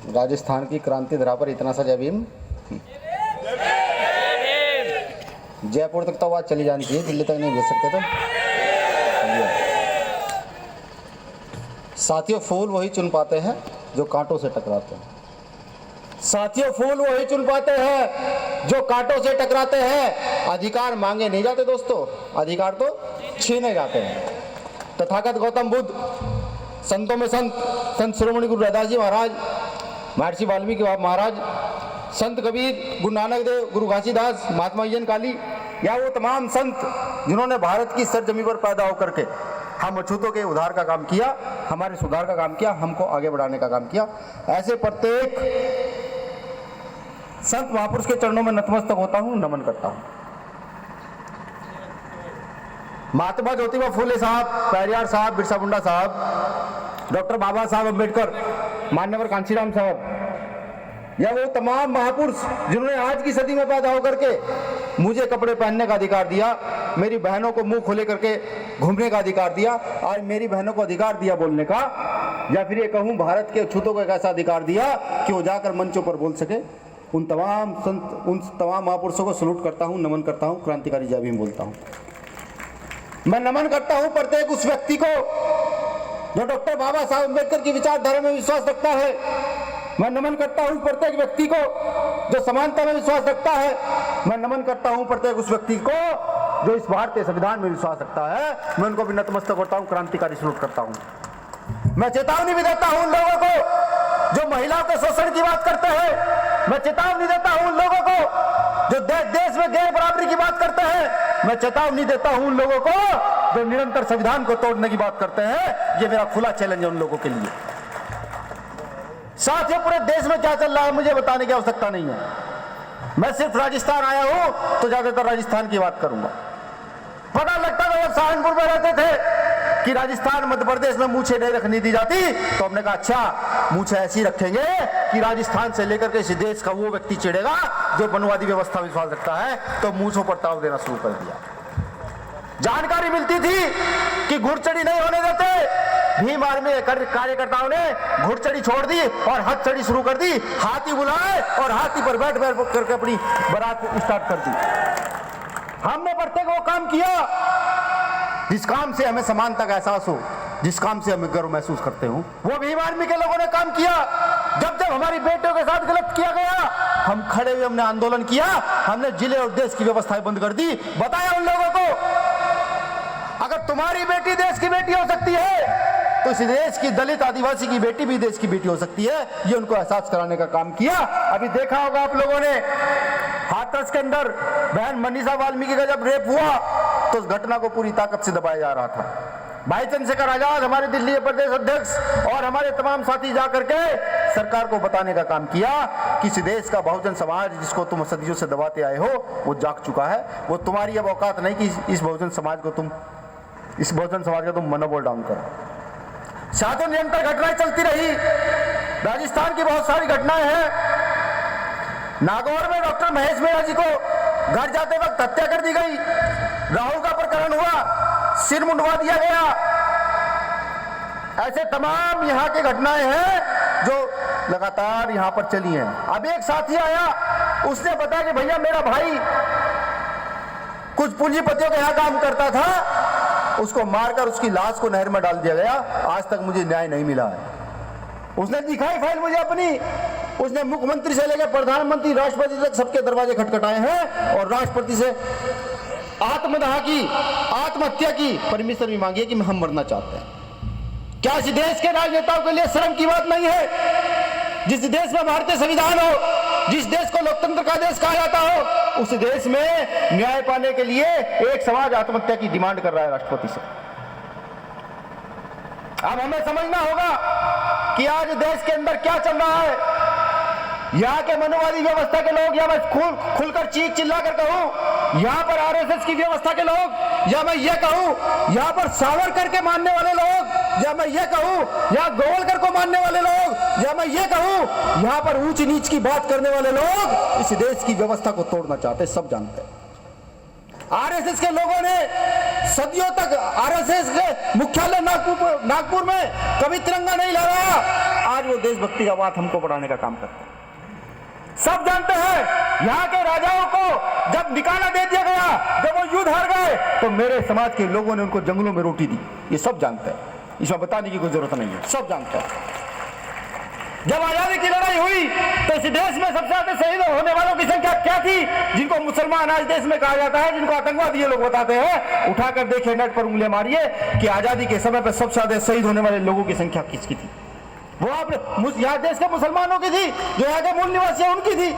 राजस्थान की क्रांति धरा पर इतना सा जय भीम। जयपुर तक तो आवाज चली जानी चाहिए, दिल्ली तक नहीं भेज सकते थे। साथियों, फूल वही चुन पाते हैं जो कांटों से टकराते हैं। साथियों, फूल वही चुन पाते हैं जो कांटों से टकराते हैं। अधिकार मांगे नहीं जाते दोस्तों, अधिकार तो छीने जाते हैं। तथागत गौतम बुद्ध, संतों में संत शिरोमणि गुरु रविदास जी महाराज, महर्षि वाल्मीकि महाराज, संत कबीर, गुरु नानक देव, गुरु घासीदास, महात्मा अय्यन काली, या वो तमाम संत जिन्होंने भारत की सरजमी पर पैदा होकर के हम अछूतों के उद्धार का काम किया, हमारे सुधार का काम किया, हमको आगे बढ़ाने का काम किया, ऐसे प्रत्येक संत महापुरुष के चरणों में नतमस्तक होता हूं, नमन करता हूं। महात्मा ज्योतिबा फूले साहब, पेरियार साहब, बिरसा मुंडा साहब, डॉक्टर बाबा साहब अम्बेडकर, मान्यवर कांशीराम साहब, या वो तमाम महापुरुष जिन्होंने आज की सदी में पैदा होकर के मुझे कपड़े पहनने का अधिकार दिया, मेरी बहनों को मुंह खोले करके घूमने का अधिकार दिया, आज मेरी बहनों को अधिकार दिया बोलने का, या फिर ये कहूं भारत के अछूतों को एक ऐसा अधिकार दिया कि वो जाकर मंचों पर बोल सके, उन तमाम संत, उन तमाम महापुरुषों को सलूट करता हूं, नमन करता हूं, क्रांतिकारी जय भीम बोलता हूं। मैं नमन करता हूं प्रत्येक उस व्यक्ति को जो डॉक्टर बाबा साहब अम्बेडकर की विचारधारा में विश्वास रखता है। मैं नमन करता हूं प्रत्येक व्यक्ति को जो समानता में विश्वास रखता है। मैं नमन करता हूं प्रत्येक उस व्यक्ति को जो इस भारतीय संविधान में विश्वास रखता है। मैं उनको भी नतमस्तक करता हूं, क्रांतिकारी सलूट करता हूं। मैं चेतावनी भी देता हूं उन लोगों को जो महिलाओं के शोषण की बात करते हैं। मैं चेतावनी देता हूं उन लोगों को जो देश में गैर बराबरी की बात करते हैं। मैं चेतावनी देता हूं उन लोगों को जो निरंतर संविधान को तोड़ने की बात करते हैं। ये मेरा खुला चैलेंज है उन लोगों के लिए। साथियों, पूरे देश में क्या चल रहा है मुझे बताने की आवश्यकता नहीं है। मैं सिर्फ राजस्थान आया हूं तो ज्यादातर राजस्थान की बात करूंगा। पता लगता था जब सहारनपुर में रहते थे कि राजस्थान मध्य प्रदेश में मूछें नहीं रखनी दी जाती, तो हमने कहा अच्छा मूछें ऐसी रखेंगे कि राजस्थान से लेकर के इस देश का वो व्यक्ति चिढ़ेगा जो वनवादी व्यवस्था में विश्वास रखता है, तो मूछों पर ताव देना शुरू कर दिया। जानकारी मिलती थी कि घुड़चढ़ी नहीं होने देते। भीम आर्मी कार्यकर्ताओं ने घुड़चढ़ी छोड़ दी और हथ चढ़ी शुरू कर दी। हाथी बुलाए और हाथी पर बैठ करके अपनी बारात स्टार्ट कर दी। हमने प्रत्येक वो काम किया जिस काम से हमें समानता का एहसास हो, जिस काम से हमें गर्व महसूस करते हो। वो भीम आर्मी के लोगों ने काम किया। जब जब हमारी बेटियों के साथ गलत किया गया, हम खड़े हुए, हमने आंदोलन किया, हमने जिले और देश की व्यवस्थाएं बंद कर दी। बताया उन लोगों को अगर तुम्हारी बेटी देश की बेटी हो सकती है तो इस देश की दलित आदिवासी की बेटी भी देश की बेटी हो सकती है। ये उनको एहसास कराने का काम किया। अभी देखा होगा आप लोगों ने हाथरस के अंदर बहन मनीषा वाल्मीकि का जब रेप हुआ तो उस घटना को पूरी ताकत से दबाया जा रहा था। भाई चंद्रशेखर आजाद, हमारे दिल्ली प्रदेश अध्यक्ष और हमारे तमाम साथी जाकर के सरकार को बताने का काम किया कि इस देश का बहुजन समाज जिसको तुम सदियों से दबाते आए हो वो जाग चुका है। वो तुम्हारी अब औकात नहीं कि इस बहुजन समाज का तुम मनोबल डाउन करो। साथियों, निरंतर घटनाएं चलती रही। राजस्थान की बहुत सारी घटनाएं हैं। नागौर में डॉक्टर महेश मेहरा जी को घर जाते वक्त हत्या कर दी गई। राहुल का प्रकरण हुआ, सिर मुंडवा दिया गया। ऐसे तमाम यहाँ की घटनाएं हैं जो लगातार यहाँ पर चली हैं। अब एक साथी आया, उसने बताया कि भैया मेरा भाई कुछ पूंजीपतियों के यहाँ काम करता था, उसको मारकर उसकी लाश को नहर में डाल दिया गया। आज तक मुझे न्याय नहीं मिला है। उसने दिखाई फाइल मुझे अपनी। उसने मुख्यमंत्री से लेकर प्रधानमंत्री, राष्ट्रपति तक सबके दरवाजे खटखटाए हैं और राष्ट्रपति से आत्मदाह की, आत्महत्या की परमिशन भी मांगी है कि हम मरना चाहते हैं। क्या इस देश के राजनेताओं के लिए शर्म की बात नहीं है? जिस देश में भारतीय संविधान हो, जिस देश को लोकतंत्र का देश कहा जाता हो, उस देश में न्याय पाने के लिए एक समाज आत्महत्या की डिमांड कर रहा है राष्ट्रपति से। अब हमें समझना होगा कि आज देश के अंदर क्या चल रहा है। यहाँ के मनोवादी व्यवस्था के लोग, या मैं खुलकर चीख चिल्ला कर कहूं, यहाँ पर आरएसएस की व्यवस्था के लोग, या मैं ये कहूं यहाँ पर सावरकर के मानने वाले लोग, या मैं ये कहूं यहाँ गोवलकर को मानने वाले लोग, या मैं ये कहूं यहाँ पर ऊंच नीच की बात करने वाले लोग इस देश की व्यवस्था को तोड़ना चाहते, सब जानते हैं। आरएसएस के लोगों ने सदियों तक, आरएसएस के मुख्यालय नागपुर में कभी तिरंगा नहीं लहराया। आज वो देशभक्ति का बात हमको पढ़ाने का काम करते हैं। सब जानते हैं यहाँ के राजाओं को जब निकाला दे दिया गया, जब वो युद्ध हार गए, तो मेरे समाज के लोगों ने उनको जंगलों में रोटी दी। ये सब जानते हैं, इसमें बताने की कोई जरूरत नहीं है, सब जानते हैं। जब आजादी की लड़ाई हुई तो इस देश में सबसे ज्यादा शहीद होने वालों की संख्या क्या थी, जिनको मुसलमान आज देश में कहा जाता है, जिनको आतंकवादी ये लोग बताते हैं, उठाकर देखिए, नेट पर उंगलियां मारिए कि आजादी के समय पर सबसे ज्यादा शहीद होने वाले लोगों की संख्या किसकी थी? वो आप यहाँ देश के मुसलमानों की थी, जो यहाँ के मूल निवासी है उनकी थी।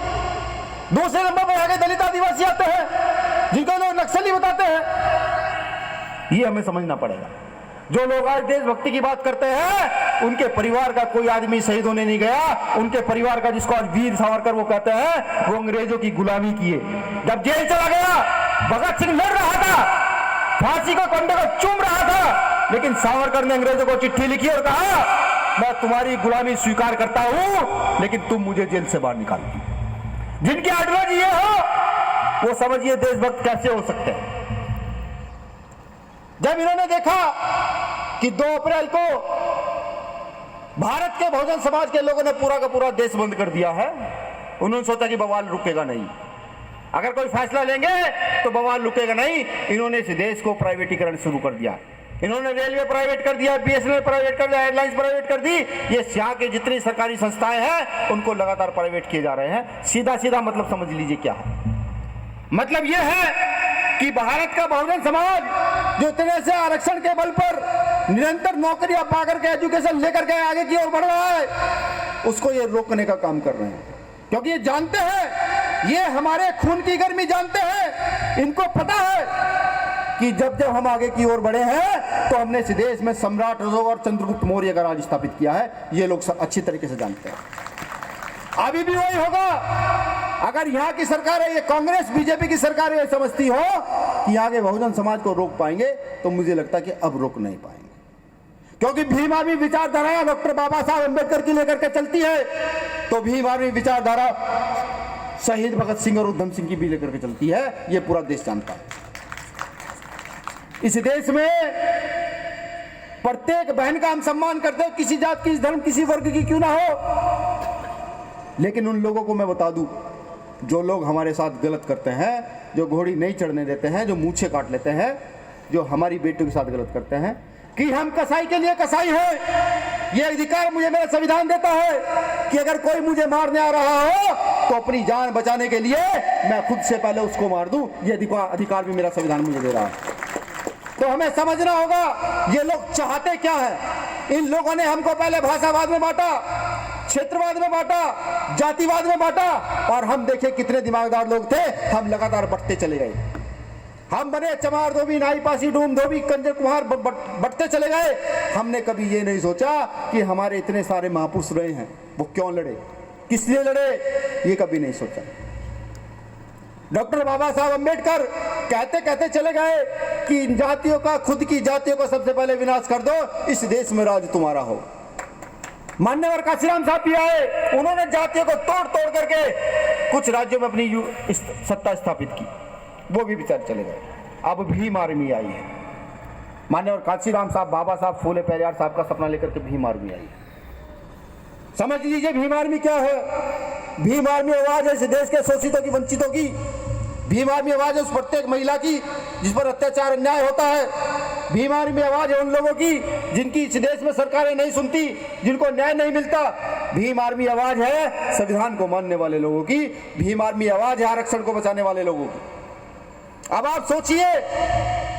दूसरे नंबर पर यहाँ के दलित आदिवासी आते हैं, जिनको लोग नक्सली बताते हैं। ये हमें समझना पड़ेगा। जो लोग आज देशभक्ति की बात करते हैं, उनके परिवार का कोई आदमी शहीद होने नहीं गया। उनके परिवार का, जिसको आज वीर सावरकर वो कहते हैं, वो अंग्रेजों की गुलामी किए। जब जेल चला गया, भगत सिंह लड़ रहा था, फांसी को कंधे को चूम रहा था, लेकिन सावरकर ने अंग्रेजों को चिट्ठी लिखी और कहा, मैं तुम्हारी गुलामी स्वीकार करता हूं, लेकिन तुम मुझे जेल से बाहर निकाल दो। जिनकी आइडियोलॉजी ये हो, वो समझिए देशभक्त कैसे हो सकते हैं। जब इन्होंने देखा कि 2 अप्रैल को भारत के बहुजन समाज के लोगों ने पूरा का पूरा देश बंद कर दिया है, उन्होंने सोचा कि बवाल रुकेगा नहीं। अगर कोई फैसला लेंगे तो बवाल रुकेगा नहीं। इन्होंने इस देश को प्राइवेटीकरण शुरू कर दिया। इन्होंने रेलवे प्राइवेट कर दिया, बीएसएनएल प्राइवेट कर दिया, एयरलाइंस प्राइवेट कर दी। ये यहाँ के जितनी सरकारी संस्थाएं हैं, उनको लगातार प्राइवेट किए जा रहे हैं। सीधा सीधा मतलब समझ लीजिए क्या है। मतलब ये है कि भारत का बहुजन समाज जो इतने से आरक्षण के बल पर निरंतर नौकरियां पाकर के, एजुकेशन लेकर के आगे की ओर बढ़ रहा है, उसको ये रोकने का काम कर रहे हैं। क्योंकि ये जानते हैं, ये हमारे खून की गर्मी जानते हैं। इनको पता है कि जब जब हम आगे की ओर बढ़े हैं, तो हमने इस देश में सम्राट अशोक और चंद्रगुप्त मौर्य का राज स्थापित किया है। ये लोग अच्छी तरीके से जानते हैं। अभी भी वही होगा। अगर यहाँ की सरकार है, ये कांग्रेस बीजेपी की सरकार ये समझती हो कि यहाँ के बहुजन समाज को रोक पाएंगे, तो मुझे लगता है कि अब रोक नहीं पाएंगे। क्योंकि भीम आर्मी विचारधारा डॉक्टर बाबा साहब अम्बेडकर की लेकर के चलती है, तो भीम आर्मी विचारधारा शहीद भगत सिंह और उधम सिंह की भी लेकर के चलती है। ये पूरा देश जानता है। इस देश में प्रत्येक बहन का हम सम्मान करते हैं, किसी जात, किसी धर्म, किसी वर्ग की क्यों ना हो। लेकिन उन लोगों को मैं बता दूं, जो लोग हमारे साथ गलत करते हैं, जो घोड़ी नहीं चढ़ने देते हैं, जो मूछे काट लेते हैं, जो हमारी बेटियों के साथ गलत करते हैं, कि हम कसाई के लिए कसाई है, ये अधिकार मुझे मेरा संविधान देता है कि अगर कोई मुझे मारने आ रहा हो तो अपनी जान बचाने के लिए मैं खुद से पहले उसको मार दूं। ये अधिकार भी मेरा संविधान मुझे दे रहा है। तो हमें समझना होगा ये लोग चाहते क्या है। इन लोगों ने हमको पहले भाषावाद में बांटा, क्षेत्रवाद में बांटा, जातिवाद में बांटा, और हम देखे कितने दिमागदार लोग थे, हम लगातार बढ़ते चले गए। हम बने चमार धोबी, नाई पासी, डूम धोबी, कंजर कुम्हार, बढ़ते चले गए। हमने कभी ये नहीं सोचा कि हमारे इतने सारे महापुरुष रहे हैं, वो क्यों लड़े, किस लिए लड़े, ये कभी नहीं सोचा। डॉक्टर बाबा साहब अम्बेडकर कहते कहते चले गए कि इन जातियों का, खुद की जातियों का सबसे पहले विनाश कर दो, इस देश में राज तुम्हारा हो। मान्यवर काशीराम साहब भी आए, उन्होंने जातियों को तोड़ तोड़ करके कुछ राज्यों में अपनी सत्ता स्थापित की, वो भी बेचारे चले गए। अब भीम आर्मी आई है। मान्यवर काशीराम साहब, बाबा साहब, फूले पेरियार साहब का सपना लेकर के भीम आर्मी आई। समझ लीजिए भीम आर्मी क्या है। भीम आर्मी आवाज है इस देश के शोषितों की, वंचितों की। भीम आर्मी आवाज है उस प्रत्येक महिला की जिस पर अत्याचार अन्याय होता है। भीम आर्मी आवाज है उन लोगों की जिनकी इस देश में सरकारें नहीं सुनती, जिनको न्याय नहीं मिलता। भीम आर्मी आवाज है संविधान को मानने वाले लोगों की। भीम आर्मी आवाज है आरक्षण को बचाने वाले लोगों की। अब आप सोचिए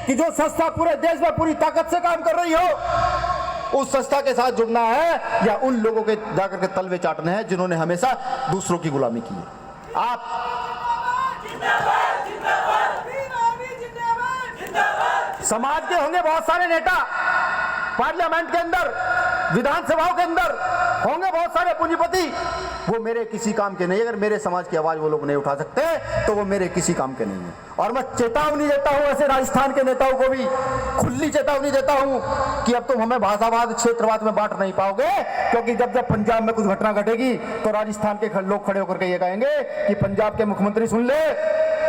कि जो संस्था पूरे देश में पूरी ताकत से काम कर रही हो, उस संस्था के साथ जुड़ना है या उन लोगों के जाकर के तलवे चाटने हैं जिन्होंने हमेशा दूसरों की गुलामी की है। आप समाज के होंगे बहुत सारे नेता, पार्लियामेंट के अंदर, विधानसभाओं के अंदर होंगे बहुत सारे पूंजीपति, वो मेरे किसी काम के नहीं। अगर मेरे समाज की आवाज वो लोग नहीं उठा सकते तो वो मेरे किसी काम के नहीं है। और मैं चेतावनी देता हूं ऐसे राजस्थान के नेताओं को भी, खुली चेतावनी देता हूं कि अब तुम हमें भाषावाद, क्षेत्रवाद में बांट नहीं पाओगे। क्योंकि जब जब पंजाब में कुछ घटना घटेगी तो राजस्थान के लोग खड़े होकर के ये कहेंगे कि पंजाब के मुख्यमंत्री सुन ले,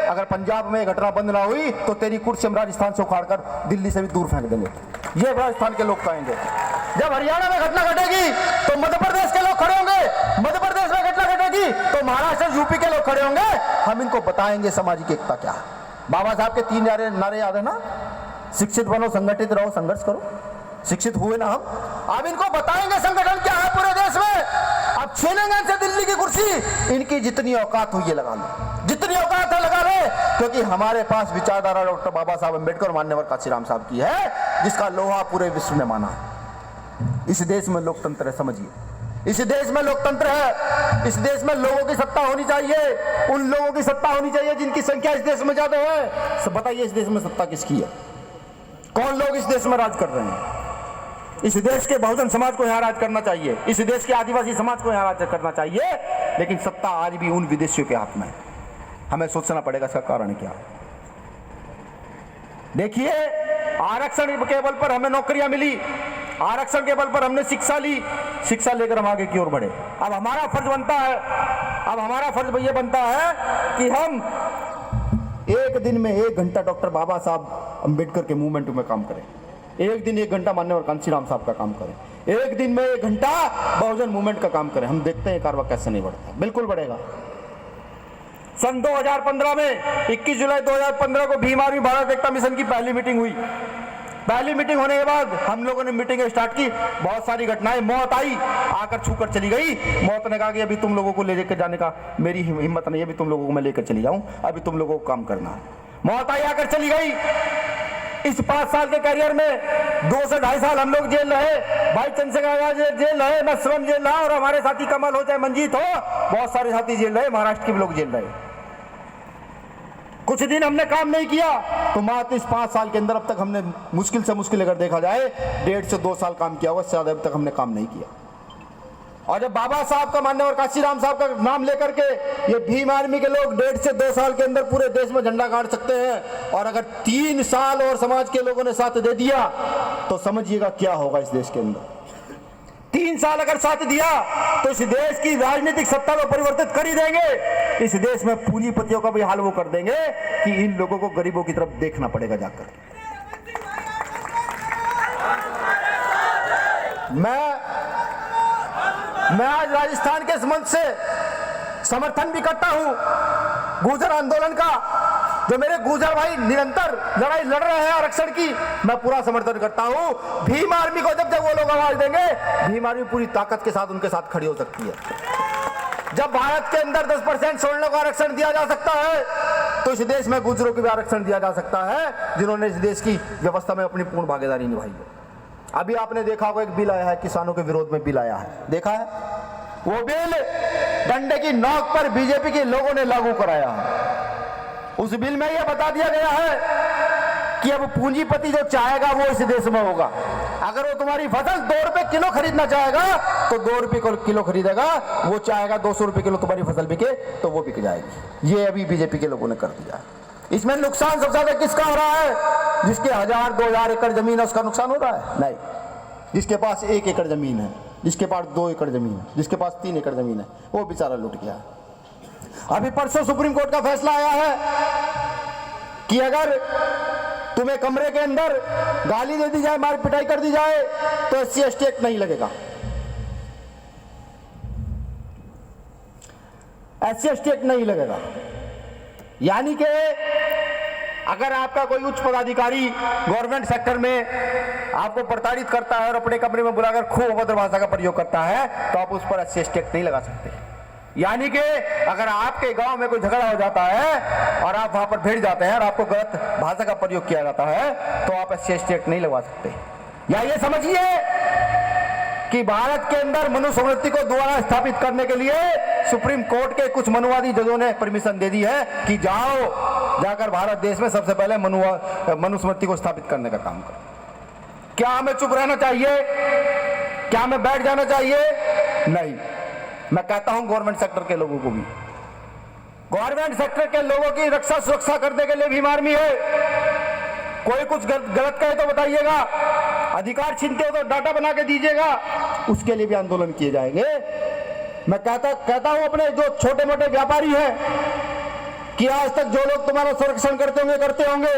अगर पंजाब में घटना बंद ना हुई तो तेरी कुर्सी हम राजस्थान से उखाड़कर दिल्ली से भी दूर फेंक देंगे। ये राजस्थान के लोग कहेंगे। जब हरियाणा में घटना घटेगी तो मध्य प्रदेश के लोग यूपी के लोग खड़े होंगे, हम इनको बताएंगे सामाजिक एकता क्या है। बाबा साहब के 3 नारे याद है ना, शिक्षित बनो, संगठित रहो, संघर्ष करो। शिक्षित हुए ना हम, अब इनको बताएंगे संगठन क्या है पूरे देश में। अब छीनेंगे इनसे दिल्ली की कुर्सी, इनकी जितनी औकात हुई है लगा लो, जितनी औकात है लगा ले, क्योंकि हमारे पास विचारधारा डॉक्टर बाबा साहब अम्बेडकर और मान्यवर कांशीराम साहब की है, जिसका लोहा पूरे विश्व ने माना है। इस देश में लोकतंत्र है, समझिए, इस देश में लोकतंत्र है। इस देश में लोगों की सत्ता होनी चाहिए, उन लोगों की सत्ता होनी चाहिए जिनकी संख्या इस देश में ज्यादा है। सब बताइए, इस देश में सत्ता किसकी है? कौन लोग इस देश में राज कर रहे हैं? इस देश के बहुजन समाज को यहाँ राज करना चाहिए, इस देश के आदिवासी समाज को यहाँ राज करना चाहिए, लेकिन सत्ता आज भी उन विदेशियों के हाथ में है। हमें सोचना पड़ेगा इसका कारण क्या है। देखिए, आरक्षण के बल पर हमें नौकरियां मिली, आरक्षण के बल पर हमने शिक्षा ली, शिक्षा लेकर हम आगे की ओर बढ़े। अब हमारा फर्ज बनता है, अब हमारा फर्ज ये बनता है कि हम एक दिन में 1 घंटा डॉक्टर बाबा साहब अम्बेडकर के मूवमेंट में काम करें, एक दिन 1 घंटा मान्यवर कांशीराम साहब का काम करें, एक दिन में 1 घंटा बहुजन मूवमेंट का काम करें। हम देखते हैं कारवा कैसे नहीं बढ़ता, बिल्कुल बढ़ेगा। सन 2015 में 21 जुलाई 2015 को भीम आर्मी भारत एकता मिशन की पहली मीटिंग हुई। पहली मीटिंग होने के बाद हम लोगों ने मीटिंग स्टार्ट की, बहुत सारी घटनाएं, मौत आई, आकर छूकर चली गई। मौत ने कहा कि अभी तुम लोगों को ले लेकर जाने का मेरी हिम्मत नहीं है, अभी तुम लोगों को मैं लेकर चली जाऊं, अभी तुम लोगों को काम करना है। मौत आई, आकर चली गई। इस 5 साल के करियर में 2 से 2.5 साल हम लोग जेल रहे, भाई चंद्रशेखर जेल रहे, मैं स्वयं जेल रहा, और हमारे साथी कमल हो चाहे मंजीत हो, बहुत सारे साथी जेल रहे, महाराष्ट्र के भी लोग जेल रहे। कुछ दिन हमने काम नहीं किया तो मात्र इस 5 साल के अंदर अब तक हमने मुश्किल से मुश्किल अगर देखा जाए 1.5 से 2 साल काम किया होगा, इससे ज्यादा अब तक हमने काम नहीं किया। और जब बाबा साहब का, मान्यवर कांशीराम साहब का नाम लेकर के ये भीम आर्मी के लोग 1.5 से 2 साल के अंदर पूरे देश में झंडा गाड़ सकते हैं, और अगर 3 साल और समाज के लोगों ने साथ दे दिया तो समझिएगा क्या होगा इस देश के अंदर। 3 साल अगर साथ दिया तो इस देश की राजनीतिक सत्ता को परिवर्तित कर ही देंगे। इस देश में पूंजीपतियों का भी हाल वो कर देंगे कि इन लोगों को गरीबों की तरफ देखना पड़ेगा जाकर। मैं आज राजस्थान के इस मंच से समर्थन भी करता हूं गुर्जर आंदोलन का, जो मेरे गुर्जर भाई निरंतर लड़ाई लड़ रहे हैं आरक्षण की, मैं पूरा समर्थन करता हूं। भीम आर्मी को जब वो लोग आवाज देंगे, भीम आर्मी पूरी ताकत के साथ उनके साथ खड़ी हो सकती है। जब भारत के अंदर 10% सोलह को आरक्षण दिया जा सकता है, तो इस देश में गुर्जरों को भी आरक्षण दिया जा सकता है, जिन्होंने इस देश की व्यवस्था में अपनी पूर्ण भागीदारी निभाई है। अभी आपने देखा होगा, एक बिल आया है, किसानों के विरोध में बिल आया है, देखा है? वो बिल डंडे की नोक पर बीजेपी के लोगों ने लागू कराया है। उस बिल में यह बता दिया गया है कि अब पूंजीपति जो चाहेगा वो इस देश में होगा। अगर वो तुम्हारी फसल 2 रुपए किलो खरीदना चाहेगा तो 2 रुपए किलो खरीदेगा, वो चाहेगा 200 रुपए किलो तुम्हारी फसल बिके तो वो बिक जाएगी। ये अभी बीजेपी के लोगों ने कर दिया है। इसमें नुकसान सबसे ज्यादा किसका हो रहा है? जिसके 1000-2000 एकड़ जमीन है उसका नुकसान हो रहा है? नहीं। जिसके पास 1 एकड़ जमीन है, जिसके पास 2 एकड़ जमीन है, जिसके पास 3 एकड़ जमीन है, वो बेचारा लुट गया। अभी परसों सुप्रीम कोर्ट का फैसला आया है कि अगर तुम्हें कमरे के अंदर गाली दे दी जाए, मार पिटाई कर दी जाए, तो SC/ST एक्ट नहीं लगेगा। SC/ST एक्ट नहीं लगेगा। यानी कि अगर आपका कोई उच्च पदाधिकारी गवर्नमेंट सेक्टर में आपको प्रताड़ित करता है और अपने कमरे में बुलाकर खूब अभद्र भाषा का प्रयोग करता है, तो आप उस पर SC/ST एक्ट नहीं लगा सकते। यानी कि अगर आपके गांव में कोई झगड़ा हो जाता है और आप वहां पर भिड़ जाते हैं और आपको गलत भाषा का प्रयोग किया जाता है, तो आप SC/ST एक्ट नहीं लगवा सकते। या ये समझिए कि भारत के अंदर मनुस्मृति को दोबारा स्थापित करने के लिए सुप्रीम कोर्ट के कुछ मनुवादी जजों ने परमिशन दे दी है कि जाकर भारत देश में सबसे पहले मनुस्मृति को स्थापित करने का काम करो। क्या हमें चुप रहना चाहिए? क्या हमें बैठ जाना चाहिए? नहीं। मैं कहता हूं गवर्नमेंट सेक्टर के लोगों को भी, गवर्नमेंट सेक्टर के लोगों की रक्षा सुरक्षा करने के लिए भीम आर्मी है। कोई कुछ गलत कहे तो बताइएगा, अधिकार छीनते हो तो डाटा बना के दीजिएगा, उसके लिए भी आंदोलन किए जाएंगे। मैं कहता हूं अपने जो छोटे मोटे व्यापारी हैं कि आज तक जो लोग तुम्हारा संरक्षण करते होंगे,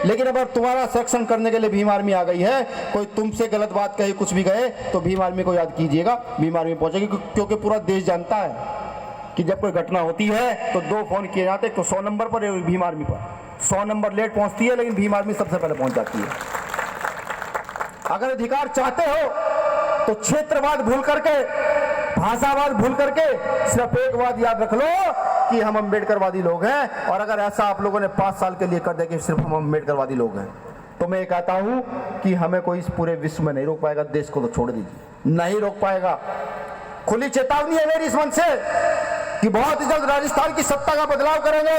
लेकिन अब तुम्हारा संरक्षण करने के लिए भीम आर्मी आ गई है। कोई तुमसे गलत बात कहे, कुछ भी कहे, तो भीम आर्मी को याद कीजिएगा, भीम आर्मी पहुंचेगी, क्योंकि पूरा देश जानता है कि जब कोई घटना होती है तो 2 फोन किए जाते, तो 100 नंबर पर और भीम आर्मी पर। 100 नंबर लेट पहुंचती है लेकिन भीम आर्मी सबसे पहले पहुंच जाती है। अगर अधिकार चाहते हो तो क्षेत्रवाद भूल करके, भाषावाद भूल करके सिर्फ एक बात याद रख लो कि हम अम्बेडकरवादी लोग हैं। और अगर ऐसा आप लोगों ने 5 साल के लिए कर दिया कि सिर्फ हम अम्बेडकरवादी लोग हैं, तो मैं कहता हूं कि हमें कोई इस पूरे विश्व में नहीं रोक पाएगा। देश को तो छोड़ दीजिए, नहीं रोक पाएगा। खुली चेतावनी है मेरी इस मंच से कि बहुत ही जल्द राजस्थान की सत्ता का बदलाव करेंगे।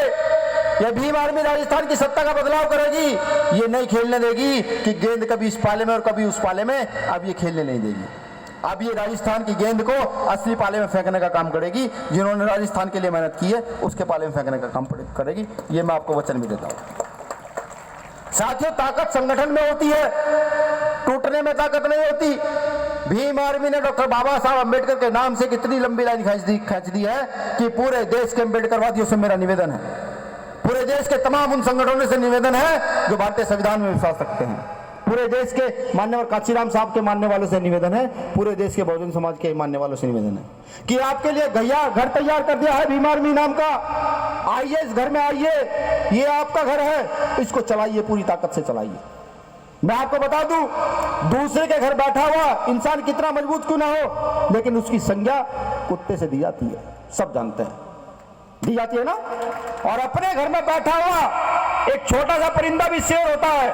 यह भीम आर्मी राजस्थान की सत्ता का बदलाव करेगी। ये नहीं खेलने देगी कि गेंद कभी इस पाले में और कभी उस पाले में, अब ये खेलने नहीं देगी। अब ये राजस्थान की गेंद को असली पाले में फेंकने का काम करेगी। जिन्होंने राजस्थान के लिए मेहनत की है उसके पाले में फेंकने का काम करेगी। ये मैं आपको वचन भी देता हूं। साथियों, ताकत संगठन में होती है, टूटने में ताकत नहीं होती। भीम आर्मी ने डॉक्टर बाबा साहब अम्बेडकर के नाम से कितनी लंबी लाइन खींच दी है कि पूरे देश के अम्बेडकरवादियों से मेरा निवेदन है, पूरे देश के तमाम उन संगठनों से निवेदन है जो भारतीय संविधान में विश्वास रखते हैं, पूरे देश के माननीय कांचीराम साहब के मानने वालों से निवेदन है, पूरे देश के बहुजन समाज के मानने वालों से निवेदन है कि आपके लिए घर तैयार कर दिया है भीम आर्मी नाम का। आइए, इस घर में आइए, ये आपका घर है, इसको चलाइए, पूरी ताकत से चलाइए। मैं आपको बता दूं, दूसरे के घर बैठा हुआ इंसान कितना मजबूत क्यों ना हो, लेकिन उसकी संज्ञा कुत्ते से दी जाती है, सब जानते हैं, दी जाती है ना। और अपने घर में बैठा हुआ एक छोटा सा परिंदा भी शेर होता है।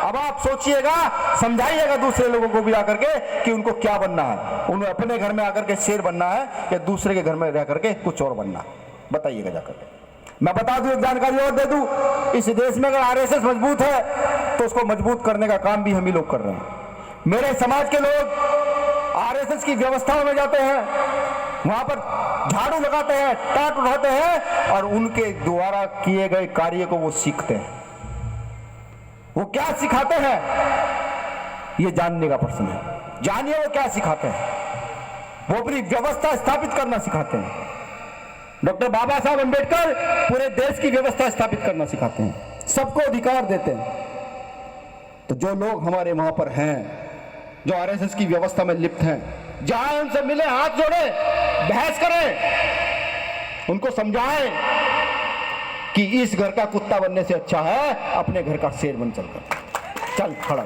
अब आप सोचिएगा, समझाइएगा दूसरे लोगों को भी आकर के कि उनको क्या बनना है, उन्हें अपने घर में आकर के शेर बनना है या दूसरे के घर में रह करके कुछ और बनना है, बताइएगा जाकर। मैं बता दूं, एक जानकारी और दे दूं, इस देश में अगर आरएसएस मजबूत है तो उसको मजबूत करने का काम भी हम ही लोग कर रहे हैं। मेरे समाज के लोग आरएसएस की व्यवस्थाओं में जाते हैं, वहां पर झाड़ू लगाते हैं, टाट उठाते हैं और उनके द्वारा किए गए कार्य को वो सीखते हैं। वो क्या सिखाते हैं ये जानने का प्रश्न है। जानिए वो क्या सिखाते हैं। वो अपनी व्यवस्था स्थापित करना सिखाते हैं। डॉक्टर बाबा साहब अम्बेडकर पूरे देश की व्यवस्था स्थापित करना सिखाते हैं, सबको अधिकार देते हैं। तो जो लोग हमारे वहां पर हैं, जो आरएसएस की व्यवस्था में लिप्त हैं, जाएं, उनसे मिले, हाथ जोड़े, बहस करें, उनको समझाएं कि इस घर का कुत्ता बनने से अच्छा है अपने घर का शेर बन चल खड़ा।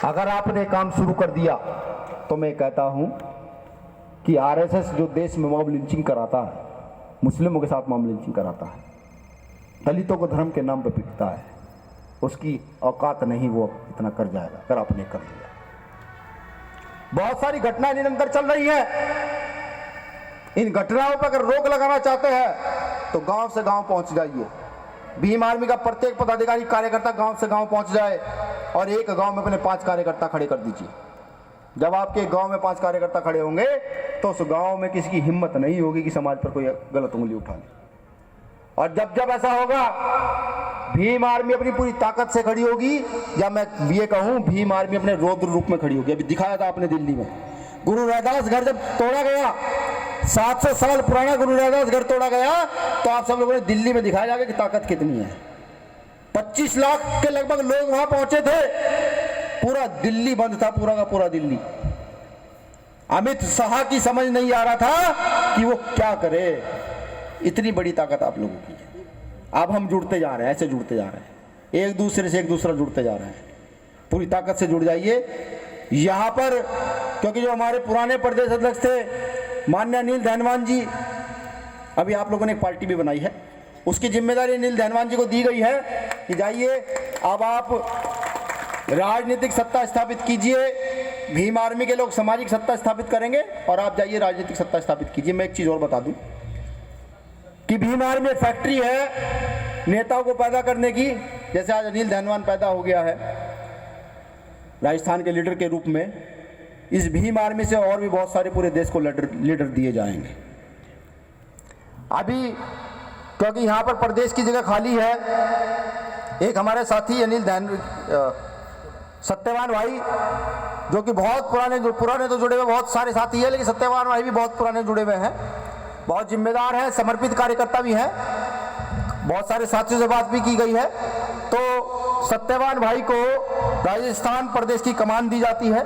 अगर आपने काम शुरू कर दिया तो मैं कहता हूं कि आरएसएस जो देश में मॉब लिंचिंग कराता है, मुस्लिमों के साथ मॉब लिंचिंग कराता है, दलितों को धर्म के नाम पर पीटता है, उसकी औकात नहीं वो इतना कर जाएगा अगर आपने कर लिया। बहुत सारी घटनाएं निरंतर चल रही हैं। इन घटनाओं पर अगर रोक लगाना चाहते हैं तो गांव से गांव पहुंच जाइए। भीम आर्मी का प्रत्येक पदाधिकारी कार्यकर्ता गांव से गांव पहुंच जाए और एक गांव में अपने 5 कार्यकर्ता खड़े कर दीजिए। जब आपके गांव में 5 कार्यकर्ता खड़े होंगे तो उस गांव में किसी की हिम्मत नहीं होगी कि समाज पर कोई गलत उंगली उठा ले। और जब ऐसा होगा, भीम आर्मी अपनी पूरी ताकत से खड़ी होगी, या मैं ये कहूं भीम आर्मी अपने रौद्र रूप में खड़ी होगी। अभी दिखाया था आपने दिल्ली में, गुरु रैदास घर जब तोड़ा गया, 700 साल पुराना गुरु रैदास घर तोड़ा गया, तो आप सब लोगों ने दिल्ली में दिखाया जाएगा कि ताकत कितनी है। 25 लाख के लगभग लोग वहां पहुंचे थे, पूरा दिल्ली बंद था, पूरा का पूरा दिल्ली। अमित शाह की समझ नहीं आ रहा था कि वो क्या करे। इतनी बड़ी ताकत आप लोगों की है। अब हम जुड़ते जा रहे हैं, ऐसे जुड़ते जा रहे हैं, एक दूसरे से एक दूसरा जुड़ते जा रहे हैं। पूरी ताकत से जुड़ जाइए यहाँ पर, क्योंकि जो हमारे पुराने प्रदेश अध्यक्ष थे माननीय अनिल धैनवान जी, अभी आप लोगों ने एक पार्टी भी बनाई है, उसकी जिम्मेदारी अनिल धैनवान जी को दी गई है कि जाइए अब आप राजनीतिक सत्ता स्थापित कीजिए। भीम आर्मी के लोग सामाजिक सत्ता स्थापित करेंगे और आप जाइए राजनीतिक सत्ता स्थापित कीजिए। मैं एक चीज और बता दूं कि भीम आर्मी फैक्ट्री है नेताओं को पैदा करने की। जैसे आज अनिल धैनवान पैदा हो गया है राजस्थान के लीडर के रूप में, इस भीम आर्मी से और भी बहुत सारे पूरे देश को लीडर दिए जाएंगे। अभी क्योंकि यहाँ पर प्रदेश की जगह खाली है, एक हमारे साथी सत्यवान भाई, जो कि बहुत पुराने तो जुड़े हुए बहुत सारे साथी हैं, लेकिन सत्यवान भाई भी बहुत पुराने जुड़े हुए हैं, बहुत जिम्मेदार हैं, समर्पित कार्यकर्ता भी हैं। बहुत सारे साथियों से बात भी की गई है। तो सत्यवान भाई को राजस्थान प्रदेश की कमान दी जाती है।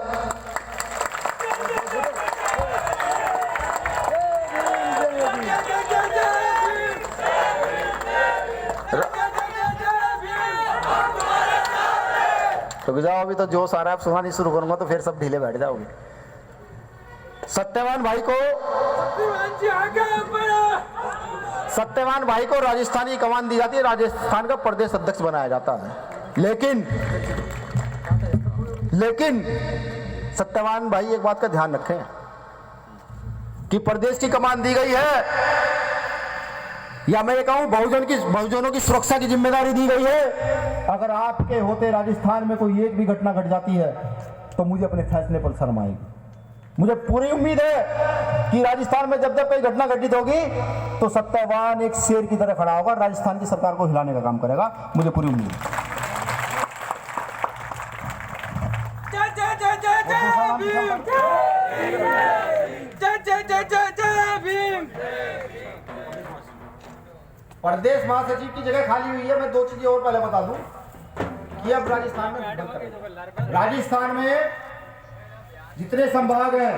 तो जाओ, अभी तो जोश आ रहा है, अब सुनानी शुरू करूंगा तो फिर सब ढीले बैठ जाओगे। सत्यवान भाई को राजस्थान की कमान दी जाती है, राजस्थान का प्रदेश अध्यक्ष बनाया जाता है। लेकिन सत्यवान भाई एक बात का ध्यान रखें कि प्रदेश की कमान दी गई है, या मैं ये कहूं बहुजनों की सुरक्षा की जिम्मेदारी दी गई है। अगर आपके होते राजस्थान में कोई एक भी घटना घट जाती है तो मुझे अपने फैसले पर शर्म आएगी। मुझे पूरी उम्मीद है कि राजस्थान में जब कोई घटना घटित होगी तो सत्यवान एक शेर की तरह खड़ा होगा, राजस्थान की सरकार को हिलाने का काम करेगा। मुझे पूरी उम्मीद है। प्रदेश महासचिव की जगह खाली हुई है। मैं दो चीजें और पहले बता दूं कि अब राजस्थान में जितने संभाग हैं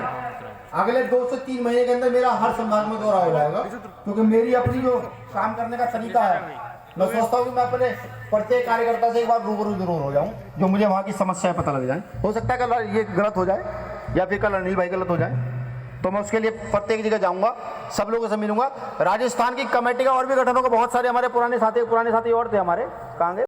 अगले 2 से 3 महीने के अंदर मेरा हर संभाग में दौरा हो जाएगा, क्योंकि मेरी अपनी जो काम करने का तरीका है, मैं सोचता हूँ कि मैं अपने प्रत्येक कार्यकर्ता से एक बार रूबरू जरूर हो जाऊं, जो मुझे वहां की समस्याएं पता लग जाए। हो सकता है कल ये गलत हो जाए या फिर कल अनिल भाई गलत हो जाए, तो मैं उसके लिए प्रत्येक जगह जाऊंगा, सब लोगों से मिलूंगा। राजस्थान की कमेटी का और भी गठनों का बहुत सारे हमारे पुराने साथी और थे हमारे, कहाँ गए?